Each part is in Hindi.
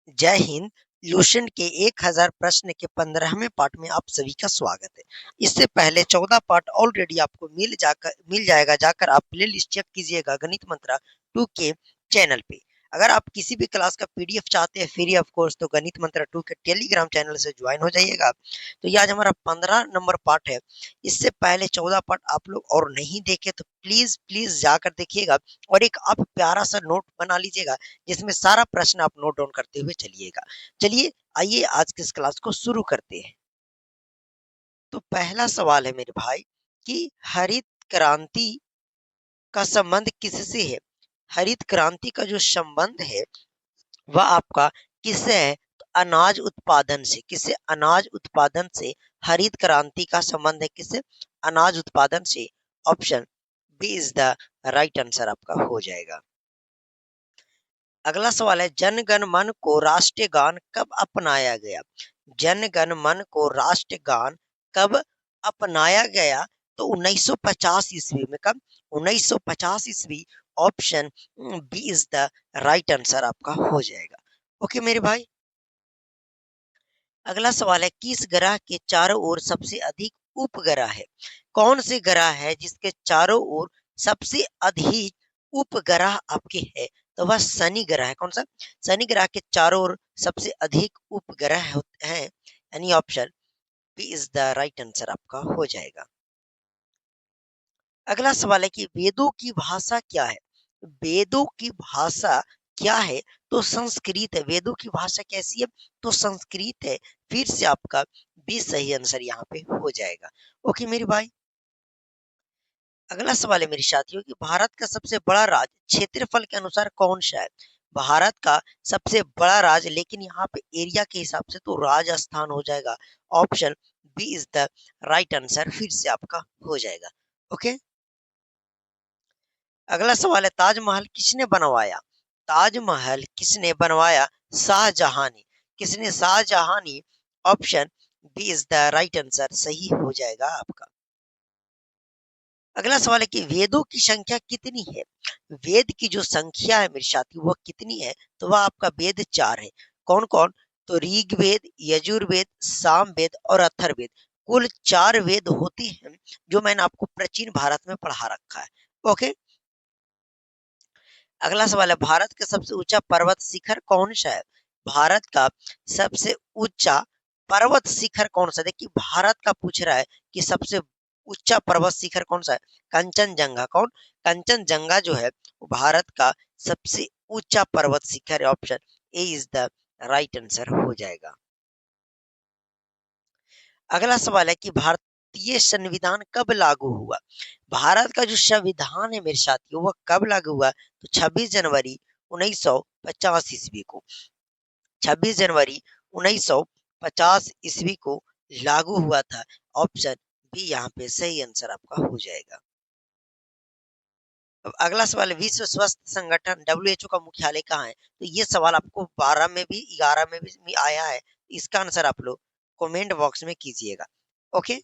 जय हिंद। लूसेंट के 1000 प्रश्न के 15वें पार्ट में आप सभी का स्वागत है। इससे पहले 14 पार्ट ऑलरेडी आपको मिल जाएगा, जाकर आप प्ले लिस्ट चेक कीजिएगा गणित मंत्रा 2 के चैनल पे। अगर आप किसी भी क्लास का पीडीएफ चाहते हैं फ्री ऑफ कोर्स, तो गणित मंत्रा 2 के टेलीग्राम चैनल से ज्वाइन हो जाइएगा। तो ये आज हमारा 15 नंबर पार्ट है। इससे पहले 14 पार्ट आप लोग और नहीं देखे तो प्लीज प्लीज जाकर देखिएगा, और एक आप प्यारा सा नोट बना लीजिएगा जिसमें सारा प्रश्न आप नोट डाउन करते हुए चलिएगा। चलिए आइए आज की इस क्लास को शुरू करते हैं। तो पहला सवाल है मेरे भाई कि हरित क्रांति का संबंध किससे है। हरित क्रांति का जो संबंध है वह आपका किससे है, तो अनाज उत्पादन से। किससे? अनाज उत्पादन से हरित क्रांति का संबंध है। किससे? अनाज उत्पादन से। Option B is the right answer आपका हो जाएगा। अगला सवाल है, जन गण मन को राष्ट्रीय गान कब अपनाया गया। जन गण मन को राष्ट्रीय गान कब अपनाया गया, तो 1950 ईस्वी में। कब? 1950 ईस्वी। Option B is the right answer आपका हो जाएगा। ओके मेरे भाई। अगला सवाल है, किस ग्रह के चारों ओर सबसे अधिक उपग्रह है। कौन से ग्रह है जिसके चारों ओर सबसे अधिक उपग्रह आपके है, तो वह शनि ग्रह है। कौन सा? शनि ग्रह के चारों ओर सबसे अधिक उपग्रह हैं, यानी option B is the right answer आपका हो जाएगा। अगला सवाल है कि वेदों की भाषा क्या है। वेदों की भाषा क्या है, तो संस्कृत है। वेदों की भाषा कैसी है, तो संस्कृत है। फिर से आपका भी सही आंसर यहाँ पे हो जाएगा। ओके मेरे भाई। अगला सवाल है मेरे साथियों कि भारत का सबसे बड़ा राज्य क्षेत्रफल के अनुसार कौन सा है। भारत का सबसे बड़ा राज्य, लेकिन यहाँ पे एरिया के हिसाब से तो राजस्थान हो जाएगा। Option B is the right answer फिर से आपका हो जाएगा। ओके। अगला सवाल है, ताजमहल किसने बनवाया। ताजमहल किसने बनवाया। शाहजहां ने। किसने? शाहजहां ने। Option B is the right answer सही हो जाएगा आपका। अगला सवाल है कि वेदों की संख्या कितनी है। वेद की जो संख्या है मेरे साथी वो कितनी है, तो वह आपका वेद 4 है। कौन कौन? तो ऋग्वेद, यजुर्वेद, सामवेद और अथर्ववेद। कुल 4 वेद होती हैं, जो मैंने आपको प्राचीन भारत में पढ़ा रखा है। ओके। अगला सवाल है, भारत का सबसे ऊंचा पर्वत शिखर कौन सा है। भारत का सबसे ऊंचा पर्वत शिखर कौन सा? देखिए भारत का पूछ रहा है कि सबसे ऊंचा पर्वत शिखर कौन सा है। कंचनजंगा। कौन? कंचनजंगा जो है वो भारत का सबसे ऊंचा पर्वत शिखर है। Option A is the right answer हो जाएगा। अगला सवाल है कि भारतीय संविधान कब लागू हुआ। भारत का जो संविधान है मेरे साथियों वह कब लागू हुआ, तो 26 जनवरी 1950 ईस्वी को। 26 जनवरी 1950 ईस्वी को लागू हुआ था। ऑप्शन बी यहाँ पे सही आंसर आपका हो जाएगा। अब अगला सवाल है, विश्व स्वास्थ्य संगठन WHO का मुख्यालय कहाँ है। तो ये सवाल आपको 12 में भी 11 में भी आया है। इसका आंसर आप लोग कमेंट बॉक्स में कीजिएगा। ओके।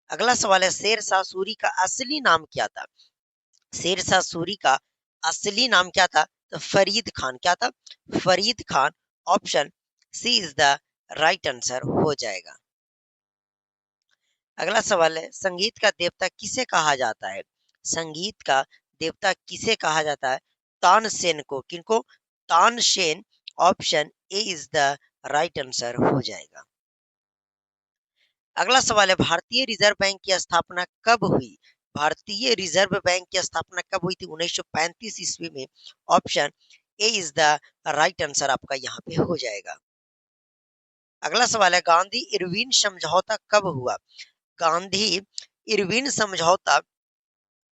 अगला सवाल है, शेरशाह सूरी का असली नाम क्या था। शेरशाह सूरी का असली नाम क्या था, तो फरीद खान। क्या था? Farid Khan. Option C is the right answer हो जाएगा। अगला सवाल है, संगीत का देवता किसे कहा जाता है। संगीत का देवता किसे कहा जाता है। तानसेन को। किनको? Tansen. Option A is the right answer हो जाएगा। अगला सवाल है, भारतीय रिजर्व बैंक की स्थापना कब हुई। भारतीय रिजर्व बैंक की स्थापना कब हुई थी? 1935 ईस्वी में। Option A is the right answer आपका यहाँ पे हो जाएगा। अगला सवाल है, गांधी इरविन समझौता कब हुआ। गांधी इरविन समझौता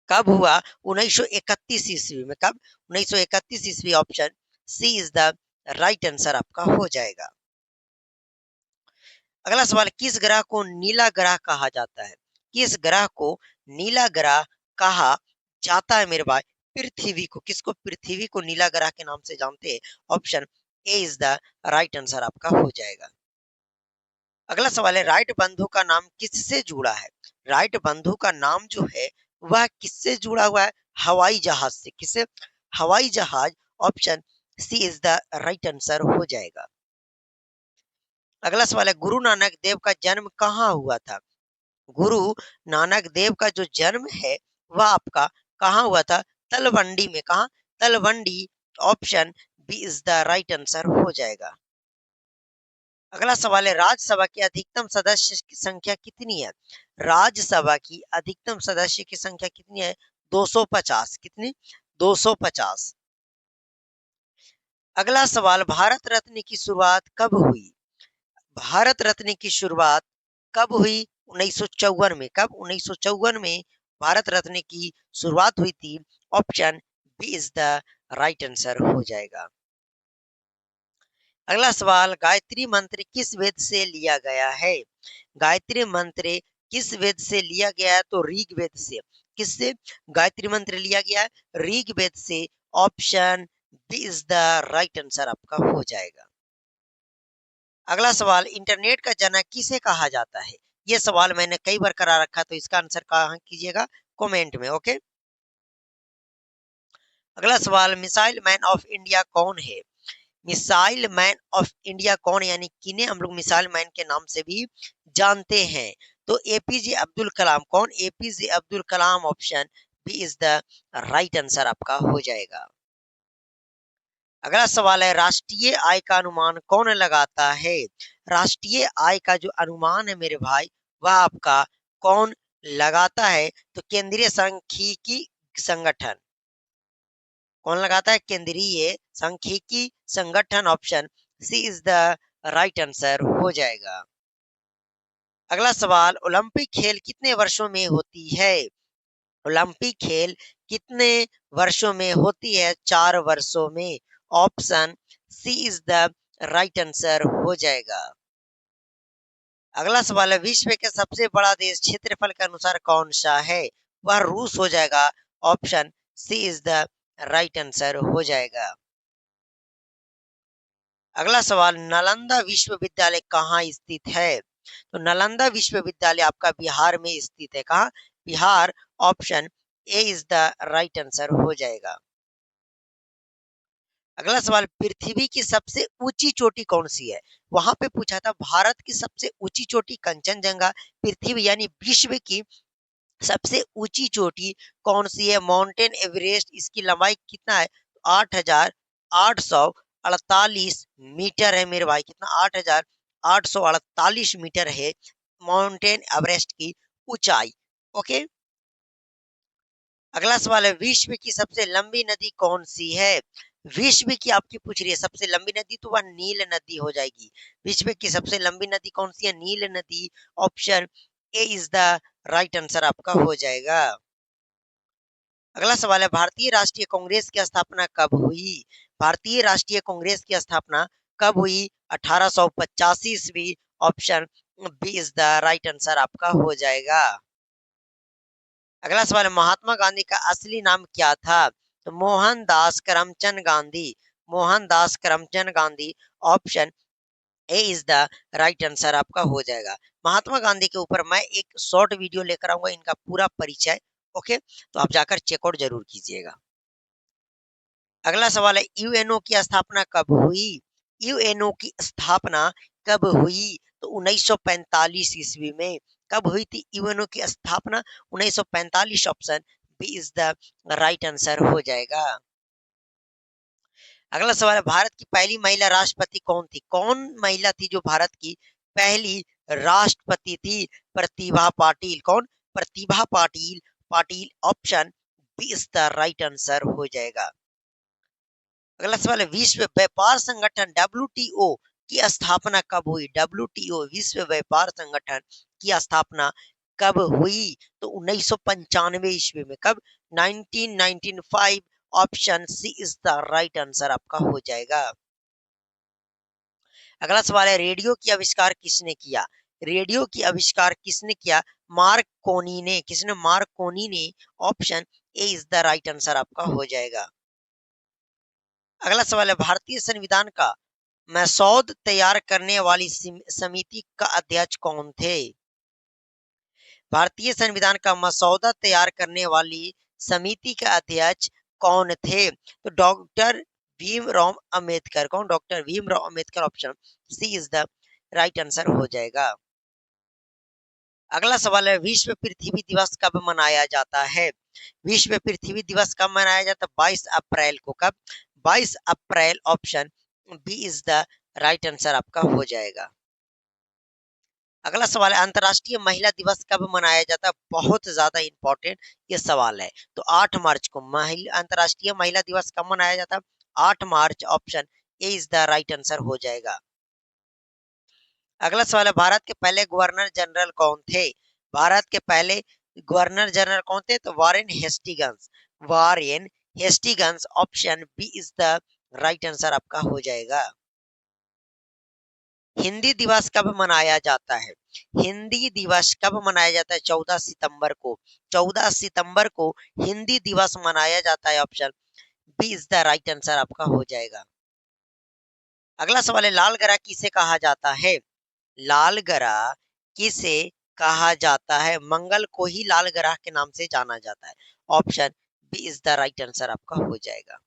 कब हुआ? 1931 ईस्वी में। कब? 1931 ईस्वी। Option C is the right answer आपका हो जाएगा। अगला सवाल, किस ग्रह को नीला ग्रह कहा जाता है। किस ग्रह को नीला ग्रह कहा जाता है मेरे भाई? पृथ्वी को। किसको? पृथ्वी को नीला ग्रह के नाम से जानते हैं। Option A is the right answer आपका हो जाएगा। अगला सवाल है, राइट बंधु का नाम किससे जुड़ा है। राइट बंधु का नाम जो है वह किससे जुड़ा हुआ है? हवाई जहाज से। किससे? हवाई जहाज। Option C is the right answer हो जाएगा। अगला सवाल है, गुरु नानक देव का जन्म कहाँ हुआ था? गुरु नानक देव का जो जन्म है वह आपका कहाँ हुआ था? तलवंडी में। कहा? Talwandi. Option B is the right answer हो जाएगा। अगला सवाल है, राज्यसभा की अधिकतम सदस्य की संख्या कितनी है? राज्यसभा की अधिकतम सदस्य की संख्या कितनी है? 250। कितनी? 250। अगला सवाल, भारत रत्न की शुरुआत कब हुई? भारत रत्न की शुरुआत कब हुई? 1954 में। कब? 1954 में भारत रत्न की शुरुआत हुई थी। Option B is the right answer हो जाएगा। अगला सवाल, गायत्री मंत्र किस वेद से लिया गया है? गायत्री मंत्र किस वेद से लिया गया है? तो ऋग वेद से। किससे गायत्री मंत्र लिया गया है? ऋग वेद से। Option B is the right answer आपका हो जाएगा। अगला सवाल, इंटरनेट का जनक किसे कहा जाता है? ये सवाल मैंने कई बार करा रखा, तो इसका आंसर कहाँ कीजिएगा? कमेंट में। ओके। अगला सवाल, मिसाइल मैन ऑफ इंडिया कौन है? मिसाइल मैन ऑफ इंडिया कौन है, यानी किन्हें हम लोग मिसाइल मैन के नाम से भी जानते हैं? तो एपीजे अब्दुल कलाम। कौन? APJ Abdul Kalam. Option B is the right answer आपका हो जाएगा। अगला सवाल है, राष्ट्रीय आय का अनुमान कौन लगाता है? राष्ट्रीय आय का जो अनुमान है मेरे भाई, वह आपका कौन लगाता है? तो केंद्रीय सांख्यिकी संगठन। कौन लगाता है? केंद्रीय सांख्यिकी संगठन। Option C is the right answer हो जाएगा। अगला सवाल, ओलंपिक खेल कितने वर्षों में होती है? ओलंपिक खेल कितने वर्षों में होती है? 4 वर्षों में। Option C is the right answer हो जाएगा। अगला सवाल है, विश्व के सबसे बड़ा देश क्षेत्रफल के अनुसार कौन सा है? वह रूस हो जाएगा। Option C is the right answer हो जाएगा। अगला सवाल, नालंदा विश्वविद्यालय कहाँ स्थित है? तो नालंदा विश्वविद्यालय आपका बिहार में स्थित है। कहाँ? Bihar. Option A is the right answer हो जाएगा। अगला सवाल, पृथ्वी की सबसे ऊंची चोटी कौन सी है? वहां पे पूछा था भारत की सबसे ऊंची चोटी कंचनजंगा। पृथ्वी यानी विश्व की सबसे ऊंची चोटी कौन सी है? Mountain Everest. इसकी लंबाई कितना है? 8,848 मीटर है मेरे भाई। कितना? 8,848 मीटर है माउंटेन एवरेस्ट की ऊंचाई। ओके। अगला सवाल है, विश्व की सबसे लंबी नदी कौन सी है? विश्व की आपकी पूछ रही है सबसे लंबी नदी, तो वह नील नदी हो जाएगी। विश्व की सबसे लंबी नदी कौन सी है? नील नदी। Option A is the right answer आपका हो जाएगा। अगला सवाल है, भारतीय राष्ट्रीय कांग्रेस की स्थापना कब हुई? भारतीय राष्ट्रीय कांग्रेस की स्थापना कब हुई? 1885 ईस्वी। Option B is the right answer आपका हो जाएगा। अगला सवाल है, महात्मा गांधी का असली नाम क्या था? तो Mohandas Karamchand Gandhi. Mohandas Karamchand Gandhi. Option A is the right answer आपका हो जाएगा। महात्मा गांधी के ऊपर मैं एक शॉर्ट वीडियो लेकर आऊंगा, इनका पूरा परिचय। ओके, तो आप जाकर चेकआउट जरूर कीजिएगा। अगला सवाल है, यूएनओ की स्थापना कब हुई? यूएनओ की स्थापना कब हुई? तो 1945 ईस्वी में। कब हुई थी यूएनओ की स्थापना? 1945। Option B is the right answer हो जाएगा। अगला सवाल है, भारत की पहली महिला राष्ट्रपति कौन थी? कौन महिला थी जो भारत की पहली राष्ट्रपति थी? प्रतिभा पाटिल। कौन? Pratibha Patil. Patil. Option B is the right answer हो जाएगा। अगला सवाल है, विश्व व्यापार संगठन डब्ल्यूटीओ की स्थापना कब हुई? डब्ल्यूटीओ विश्व व्यापार संगठन की स्थापना कब हुई? तो 1995 ईस्वी में। कब? 1995। Option C is the right answer आपका हो जाएगा। अगला सवाल है, रेडियो की आविष्कार किसने किया? रेडियो की आविष्कार किसने किया? मार्क कोनी ने। किसने? मार्क कोनी ने। Option A is the right answer आपका हो जाएगा। अगला सवाल है, भारतीय संविधान का मसौदा तैयार करने वाली समिति का अध्यक्ष कौन थे? भारतीय संविधान का मसौदा तैयार करने वाली समिति के अध्यक्ष कौन थे? तो डॉक्टर भीमराव अंबेडकर। कौन? Doctor Bhimrao Ambedkar. Option C is the right answer हो जाएगा। अगला सवाल है, विश्व पृथ्वी दिवस कब मनाया जाता है? विश्व पृथ्वी दिवस कब मनाया जाता है? 22 अप्रैल को। कब? 22 अप्रैल। Option B is the right answer आपका हो जाएगा। अगला सवाल है, अंतर्राष्ट्रीय महिला दिवस कब मनाया जाता है? बहुत ज्यादा इंपॉर्टेंट ये सवाल है। तो 8 मार्च को अंतर्राष्ट्रीय महिला दिवस कब मनाया जाता है? 8 मार्च। Option A is the right answer हो जाएगा। अगला सवाल है, भारत के पहले गवर्नर जनरल कौन थे? भारत के पहले गवर्नर जनरल कौन थे? तो Warren Hastings. Warren Hastings. Option B is the right answer आपका हो जाएगा। हिंदी दिवस कब मनाया जाता है? हिंदी दिवस कब मनाया जाता है? 14 सितंबर को। 14 सितंबर को हिंदी दिवस मनाया जाता है। Option B is the right answer आपका हो जाएगा। अगला सवाल है, लाल ग्रह किसे कहा जाता है? लाल ग्रह किसे कहा जाता है? मंगल को ही लाल ग्रह के नाम से जाना जाता है। Option B is the right answer आपका हो जाएगा।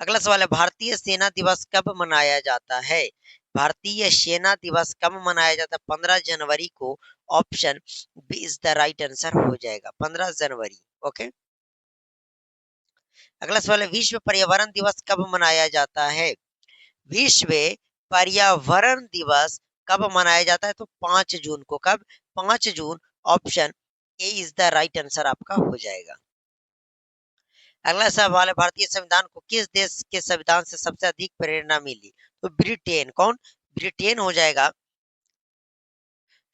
अगला सवाल है, भारतीय सेना दिवस कब मनाया जाता है? भारतीय सेना दिवस कब मनाया जाता है? 15 जनवरी को। Option B is the right answer हो जाएगा। 15 जनवरी। ओके। अगला सवाल है, विश्व पर्यावरण दिवस कब मनाया जाता है? विश्व पर्यावरण दिवस कब मनाया जाता है? तो 5 जून को। कब? 5 जून। Option A is the right answer आपका हो जाएगा। अगला सवाल है, भारतीय संविधान को किस देश के संविधान से सबसे अधिक प्रेरणा मिली? तो ब्रिटेन। कौन? ब्रिटेन हो जाएगा।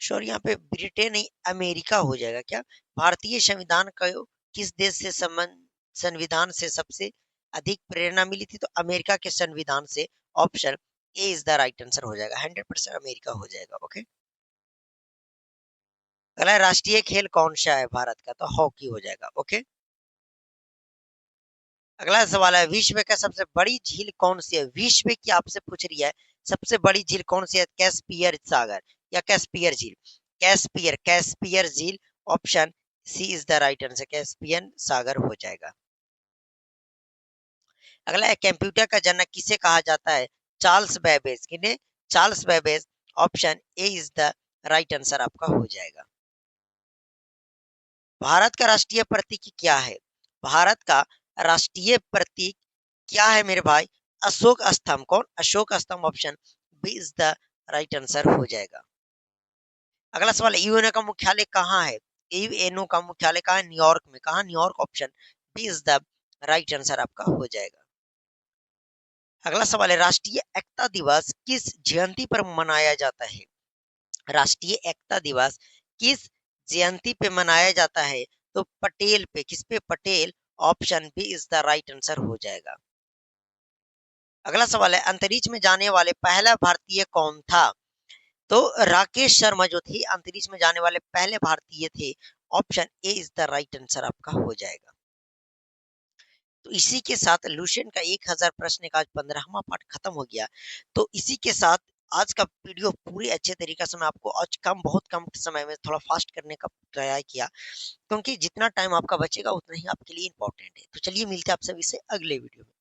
सॉरी, यहाँ पे ब्रिटेन नहीं, अमेरिका हो जाएगा। क्या? भारतीय संविधान का किस देश से संबंध संविधान से सबसे अधिक प्रेरणा मिली थी? तो अमेरिका के संविधान से। Option A is the right answer हो जाएगा। 100% अमेरिका हो जाएगा। ओके। अगला राष्ट्रीय खेल कौन सा है भारत का? तो हॉकी हो जाएगा। ओके। अगला सवाल है, विश्व का सबसे बड़ी झील कौन सी है? विश्व की आपसे पूछ रही है, सबसे बड़ी झील कौन सी है? कैस्पियर सागर या कैस्पियर झील? कैस्पियर। कैस्पियर झील। Option C is the right answer. Caspian सागर हो जाएगा। अगला है, कंप्यूटर का जनक किसे कहा जाता है? Charles Babbage. किन्हें? Charles Babbage. Option A is the right answer आपका हो जाएगा। भारत का राष्ट्रीय प्रतीक क्या है? भारत का राष्ट्रीय प्रतीक क्या है मेरे भाई? अशोक स्तंभ। कौन? अशोक स्तंभ। Option B is the right answer हो जाएगा। अगला सवाल है, यूएनओ का मुख्यालय कहाँ है? यूएनओ का मुख्यालय कहाँ है? न्यूयॉर्क में। कहाँ? New York. Option B is the right answer आपका हो जाएगा। अगला सवाल है, राष्ट्रीय एकता दिवस किस जयंती पर मनाया जाता है? राष्ट्रीय एकता दिवस किस जयंती पे मनाया जाता है? तो पटेल पे। किस पे? Patel. Option B is the right answer हो जाएगा। अगला सवाल है, अंतरिक्ष में जाने वाले पहला भारतीय कौन था? तो राकेश शर्मा जो थे अंतरिक्ष में जाने वाले पहले भारतीय थे। Option A is the right answer आपका हो जाएगा। तो इसी के साथ लुसेंट का 1000 प्रश्न का आज 15वां पार्ट खत्म हो गया। तो इसी के साथ आज का वीडियो पूरे अच्छे तरीके से मैं आपको आज बहुत कम समय में थोड़ा फास्ट करने का ट्राई किया, क्योंकि जितना टाइम आपका बचेगा उतना ही आपके लिए इंपॉर्टेंट है। तो चलिए मिलते हैं आप सभी से अगले वीडियो में।